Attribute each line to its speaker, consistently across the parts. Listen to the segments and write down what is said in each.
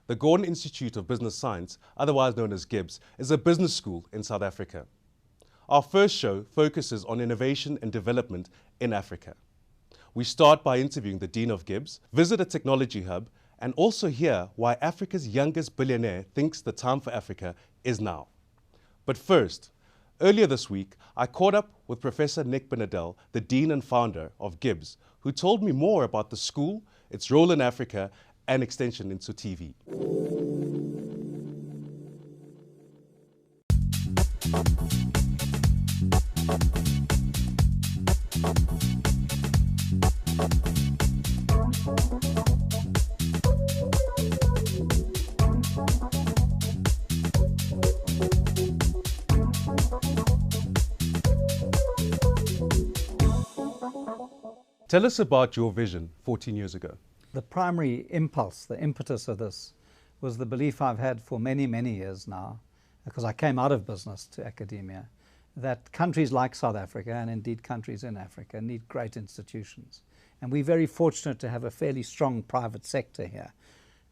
Speaker 1: The Gordon Institute of Business Science, otherwise known as GIBS, is a business school in South Africa. Our first show focuses on innovation and development in Africa. We start by interviewing the Dean of GIBS, visit a technology hub, and also hear why Africa's youngest billionaire thinks the time for Africa is now. But first, earlier this week, I caught up with Professor Nick Benadel, the Dean and founder of GIBS, who told me more about the school, its role in Africa, and extension into TV. Tell us about your vision 14 years ago.
Speaker 2: The primary impulse, the impetus of this, was the belief I've had for many, many years now, because I came out of business to academia, that countries like South Africa, and indeed countries in Africa, need great institutions. And we're very fortunate to have a fairly strong private sector here.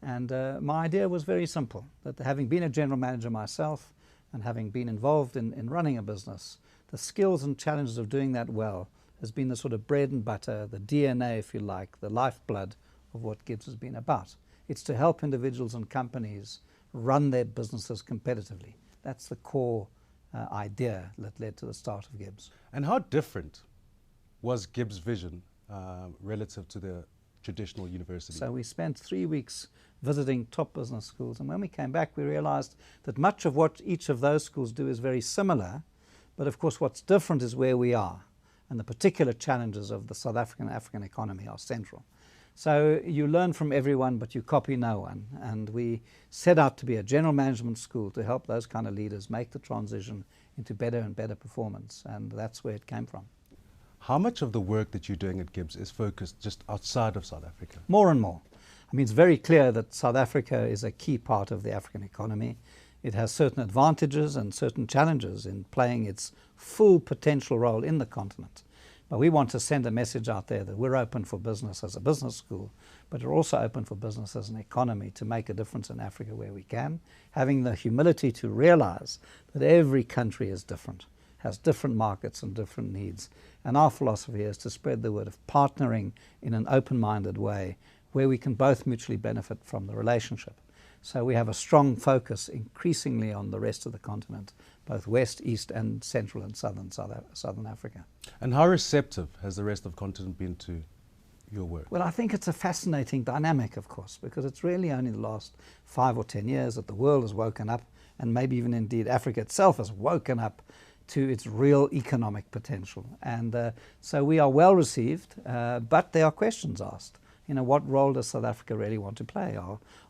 Speaker 2: And my idea was very simple, that having been a general manager myself and having been involved in running a business, the skills and challenges of doing that well has been the sort of bread and butter, the DNA, if you like, the lifeblood of what GIBS has been about. It's to help individuals and companies run their businesses competitively. That's the core idea that led to the start of GIBS.
Speaker 1: And how different was GIBS' vision relative to the traditional university?
Speaker 2: So we spent 3 weeks visiting top business schools, and when we came back we realized that much of what each of those schools do is very similar, but of course what's different is where we are, and the particular challenges of the South African economy are central. So you learn from everyone, but you copy no one. And we set out to be a general management school to help those kind of leaders make the transition into better and better performance. And that's where it came from.
Speaker 1: How much of the work that you're doing at GIBS is focused just outside of South Africa?
Speaker 2: More and more. I mean, it's very clear that South Africa is a key part of the African economy. It has certain advantages and certain challenges in playing its full potential role in the continent. But we want to send a message out there that we're open for business as a business school, but we're also open for business as an economy to make a difference in Africa where we can, having the humility to realize that every country is different, has different markets and different needs. And our philosophy is to spread the word of partnering in an open-minded way where we can both mutually benefit from the relationship. So we have a strong focus increasingly on the rest of the continent, both West, East and Central and Southern Africa.
Speaker 1: And how receptive has the rest of the continent been to your work?
Speaker 2: Well, I think it's a fascinating dynamic, of course, because it's really only the last 5 or 10 years that the world has woken up, and maybe even indeed Africa itself has woken up to its real economic potential. And so we are well received, but there are questions asked. You know, what role does South Africa really want to play?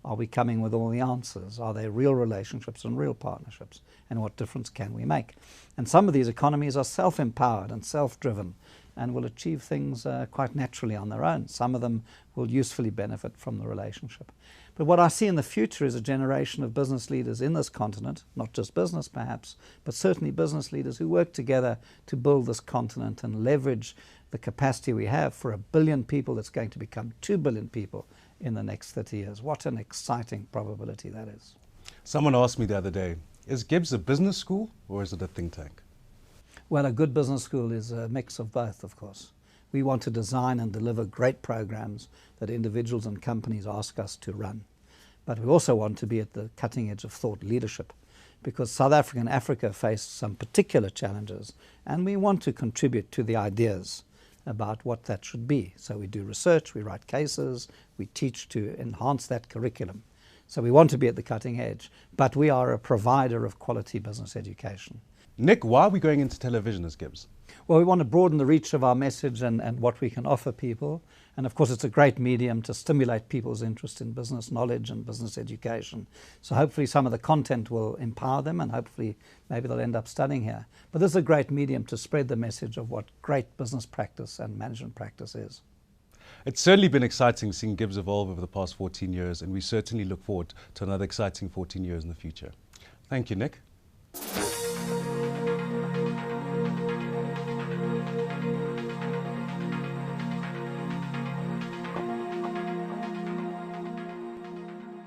Speaker 2: Are we coming with all the answers? Are there real relationships and real partnerships? And what difference can we make? And some of these economies are self-empowered and self-driven and will achieve things quite naturally on their own. Some of them will usefully benefit from the relationship. But what I see in the future is a generation of business leaders in this continent, not just business perhaps, but certainly business leaders who work together to build this continent and leverage the capacity we have for 1 billion people that's going to become 2 billion people in the next 30 years. What an exciting probability that is.
Speaker 1: Someone asked me the other day, is GIBS a business school or is it a think tank?
Speaker 2: Well, a good business school is a mix of both, of course. We want to design and deliver great programs that individuals and companies ask us to run. But we also want to be at the cutting edge of thought leadership, because South Africa and Africa face some particular challenges, and we want to contribute to the ideas about what that should be. So we do research, we write cases, we teach to enhance that curriculum. So we want to be at the cutting edge, but we are a provider of quality business education.
Speaker 1: Nick, why are we going into television as GIBS?
Speaker 2: Well, we want to broaden the reach of our message and what we can offer people. And of course, it's a great medium to stimulate people's interest in business knowledge and business education. So hopefully some of the content will empower them, and hopefully maybe they'll end up studying here. But this is a great medium to spread the message of what great business practice and management practice is.
Speaker 1: It's certainly been exciting seeing GIBS evolve over the past 14 years, and we certainly look forward to another exciting 14 years in the future. Thank you, Nick.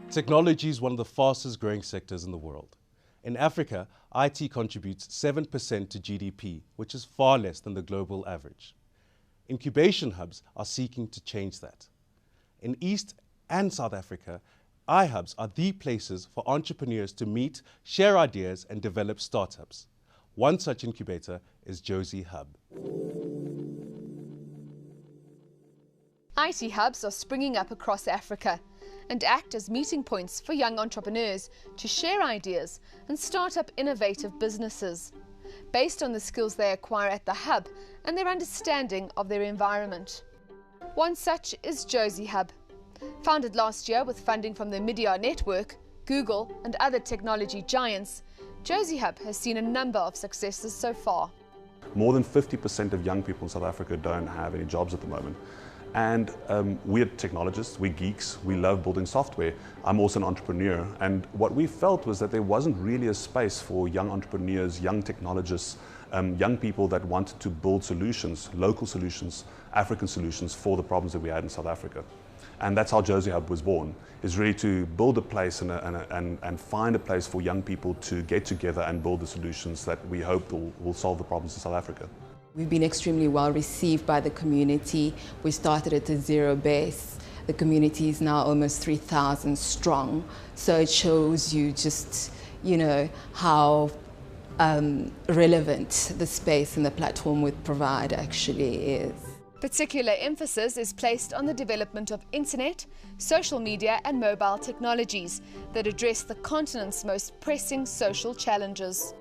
Speaker 1: Technology is one of the fastest growing sectors in the world. In Africa, IT contributes 7% to GDP, which is far less than the global average. Incubation hubs are seeking to change that. In East and South Africa, iHubs are the places for entrepreneurs to meet, share ideas, and develop startups. One such incubator is Josie Hub.
Speaker 3: IT hubs are springing up across Africa and act as meeting points for young entrepreneurs to share ideas and start up innovative businesses, based on the skills they acquire at the hub and their understanding of their environment. One such is Josie Hub. Founded last year with funding from the Media Network, Google and other technology giants, Josie Hub has seen a number of successes so far.
Speaker 4: More than 50% of young people in South Africa don't have any jobs at the moment. And we're technologists, we're geeks, we love building software. I'm also an entrepreneur. And what we felt was that there wasn't really a space for young entrepreneurs, young technologists, young people that wanted to build solutions, local solutions, African solutions for the problems that we had in South Africa. And that's how Josie Hub was born, is really to build a place and find a place for young people to get together and build the solutions that we hope will solve the problems in South Africa.
Speaker 5: We've been extremely well received by the community. We started at a zero base. The community is now almost 3,000 strong. So it shows you just, how relevant the space and the platform we provide actually is.
Speaker 3: Particular emphasis is placed on the development of internet, social media and mobile technologies that address the continent's most pressing social challenges.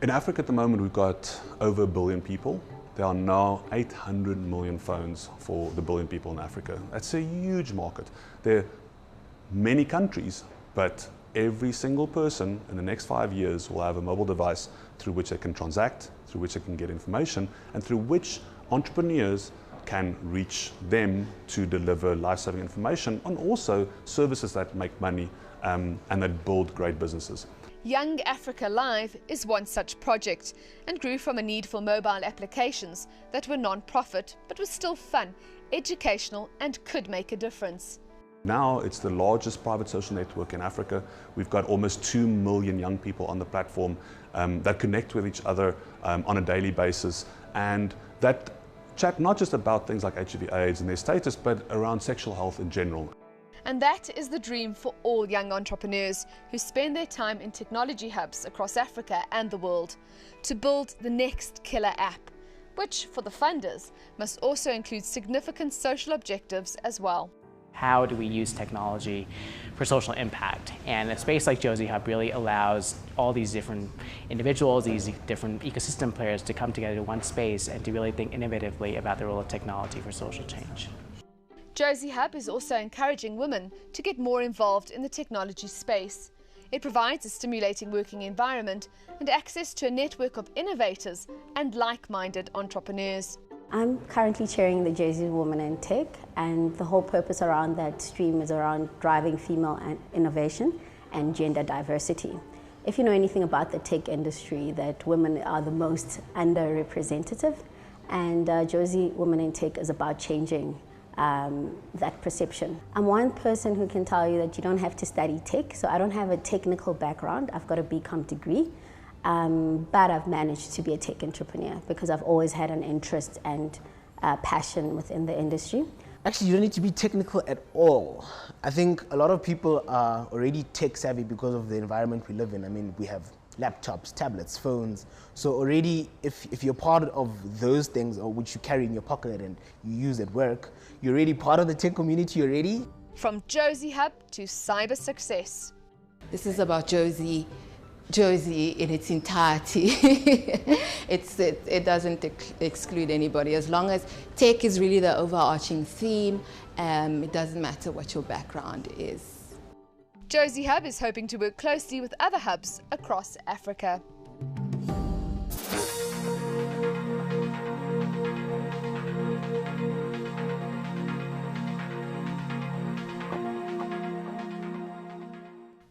Speaker 4: In Africa at the moment, we've got over 1 billion people. There are now 800 million phones for the 1 billion people in Africa. That's a huge market. There are many countries, but every single person in the next 5 years will have a mobile device through which they can transact, through which they can get information, and through which entrepreneurs can reach them to deliver life-saving information and also services that make money and that build great businesses.
Speaker 3: Young Africa Live is one such project and grew from a need for mobile applications that were non-profit but were still fun, educational and could make a difference.
Speaker 4: Now it's the largest private social network in Africa. We've got almost 2 million young people on the platform that connect with each other on a daily basis, and that chat not just about things like HIV/AIDS and their status, but around sexual health in general.
Speaker 3: And that is the dream for all young entrepreneurs who spend their time in technology hubs across Africa and the world, to build the next killer app, which for the funders must also include significant social objectives as well.
Speaker 6: How do we use technology for social impact? And a space like Josie Hub really allows all these different individuals, these different ecosystem players to come together in one space and to really think innovatively about the role of technology for social change.
Speaker 3: Josie Hub is also encouraging women to get more involved in the technology space. It provides a stimulating working environment and access to a network of innovators and like-minded entrepreneurs.
Speaker 7: I'm currently chairing the Josie Women in Tech, and the whole purpose around that stream is around driving female innovation and gender diversity. If you know anything about the tech industry, that women are the most underrepresented, and Josie Women in Tech is about changing that perception. I'm one person who can tell you that you don't have to study tech, so I don't have a technical background. I've got a BCom degree, but I've managed to be a tech entrepreneur because I've always had an interest and passion within the industry.
Speaker 8: Actually, you don't need to be technical at all. I think a lot of people are already tech savvy because of the environment we live in. I mean, we have laptops, tablets, phones. So already, if you're part of those things, or which you carry in your pocket and you use at work, you're already part of the tech community already.
Speaker 3: From Josie Hub to cyber success.
Speaker 5: This is about Josie in its entirety. It doesn't exclude anybody. As long as tech is really the overarching theme, it doesn't matter what your background is.
Speaker 3: Josie Hub is hoping to work closely with other hubs across Africa.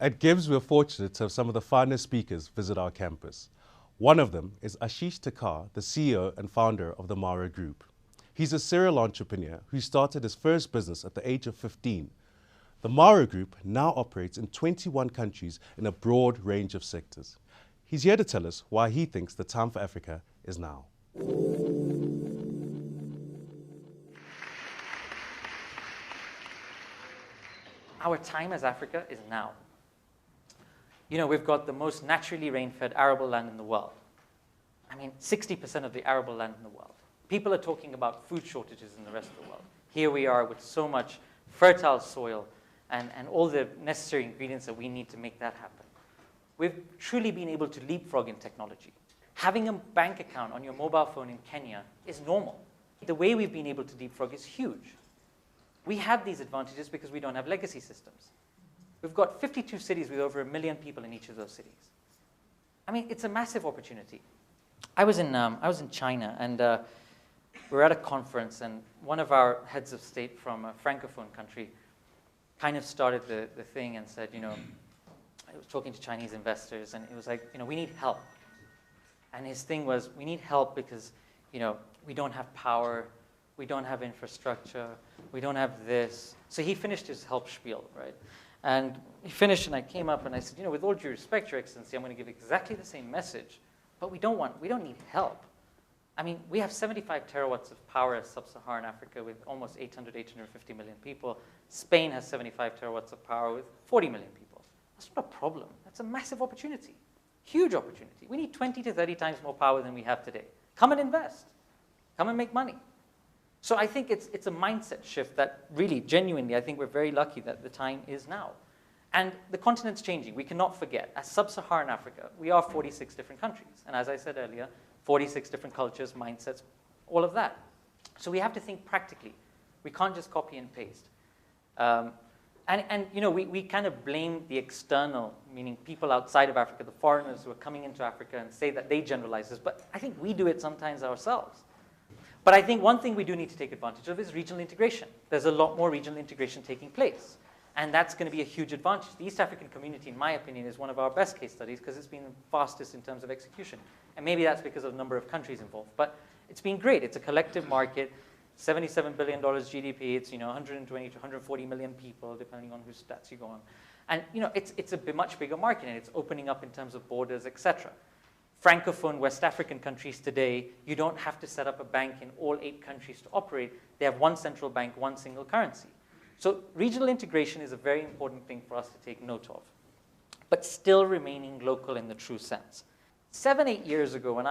Speaker 1: At GIBS, we're fortunate to have some of the finest speakers visit our campus. One of them is Ashish Thakkar, the CEO and founder of the Mara Group. He's a serial entrepreneur who started his first business at the age of 15. The Mara Group now operates in 21 countries in a broad range of sectors. He's here to tell us why he thinks the time for Africa is now.
Speaker 9: Our time as Africa is now. You know, we've got the most naturally rain-fed arable land in the world. I mean, 60% of the arable land in the world. People are talking about food shortages in the rest of the world. Here we are with so much fertile soil and all the necessary ingredients that we need to make that happen. We've truly been able to leapfrog in technology. Having a bank account on your mobile phone in Kenya is normal. The way we've been able to leapfrog is huge. We have these advantages because we don't have legacy systems. We've got 52 cities with over 1 million people in each of those cities. I mean, it's a massive opportunity. I was in China, and we were at a conference, and one of our heads of state from a Francophone country kind of started the thing and said, you know, I was talking to Chinese investors, and it was like, you know, we need help. And his thing was, we need help because, you know, we don't have power, we don't have infrastructure, we don't have this. So he finished his help spiel, right? And he finished, and I came up and I said, you know, with all due respect, Your Excellency, I'm going to give exactly the same message, but we don't need help. I mean, we have 75 terawatts of power as sub-Saharan Africa with almost 850 million people. Spain has 75 terawatts of power with 40 million people. That's not a problem. That's a massive opportunity, huge opportunity. We need 20 to 30 times more power than we have today. Come and invest. Come and make money. So I think it's a mindset shift that really, genuinely, I think we're very lucky that the time is now. And the continent's changing. We cannot forget, as sub-Saharan Africa, we are 46 different countries. And as I said earlier, 46 different cultures, mindsets, all of that. So we have to think practically. We can't just copy and paste. And you know, we kind of blame the external, meaning people outside of Africa, the foreigners who are coming into Africa, and say that they generalize this. But I think we do it sometimes ourselves. But I think one thing we do need to take advantage of is regional integration. There's a lot more regional integration taking place. And that's going to be a huge advantage. The East African community, in my opinion, is one of our best case studies because it's been the fastest in terms of execution. And maybe that's because of the number of countries involved. But it's been great. It's a collective market, $77 billion GDP. It's 120 to 140 million people, depending on whose stats you go on. And it's a much bigger market, and it's opening up in terms of borders, etc. Francophone West African countries today, you don't have to set up a bank in all 8 countries to operate. They have one central bank, one single currency. So regional integration is a very important thing for us to take note of, but still remaining local in the true sense. 7, 8 years ago, when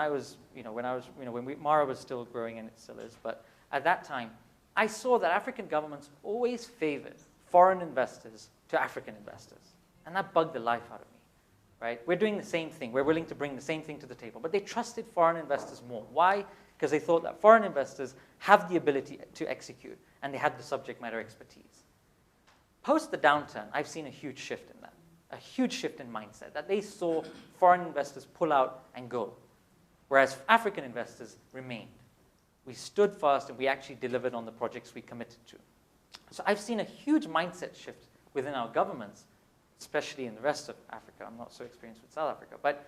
Speaker 9: Mara was still growing, and it still is, but at that time, I saw that African governments always favored foreign investors to African investors, and that bugged the life out of me. Right? We're doing the same thing. We're willing to bring the same thing to the table. But they trusted foreign investors more. Why? Because they thought that foreign investors have the ability to execute, and they had the subject matter expertise. Post the downturn, I've seen a huge shift in that, a huge shift in mindset, that they saw foreign investors pull out and go, whereas African investors remained. We stood fast, and we actually delivered on the projects we committed to. So I've seen a huge mindset shift within our governments, especially in the rest of Africa. I'm not so experienced with South Africa, but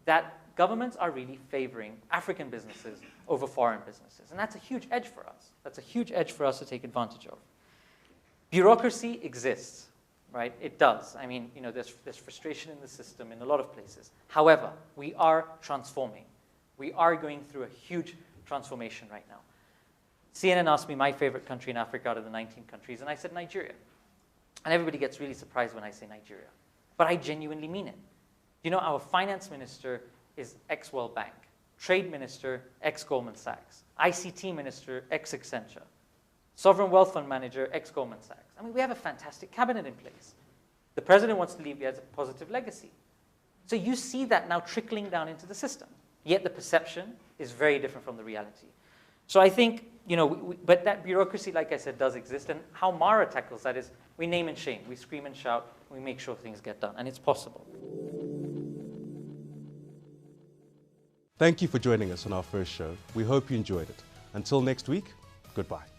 Speaker 9: that governments are really favoring African businesses over foreign businesses. And that's a huge edge for us. That's a huge edge for us to take advantage of. Bureaucracy exists, right? It does. I mean, there's frustration in the system in a lot of places. However, we are transforming. We are going through a huge transformation right now. CNN asked me my favorite country in Africa out of the 19 countries, and I said Nigeria. And everybody gets really surprised when I say Nigeria. But I genuinely mean it. Our finance minister is ex-World Bank, trade minister, ex-Goldman Sachs, ICT minister, ex-Accenture, sovereign wealth fund manager, ex-Goldman Sachs. I mean, we have a fantastic cabinet in place. The president wants to leave he has a positive legacy. So you see that now trickling down into the system. Yet the perception is very different from the reality. So I think, but that bureaucracy, like I said, does exist. And how Mara tackles that is we name and shame. We scream and shout. We make sure things get done. And it's possible.
Speaker 1: Thank you for joining us on our first show. We hope you enjoyed it. Until next week, goodbye.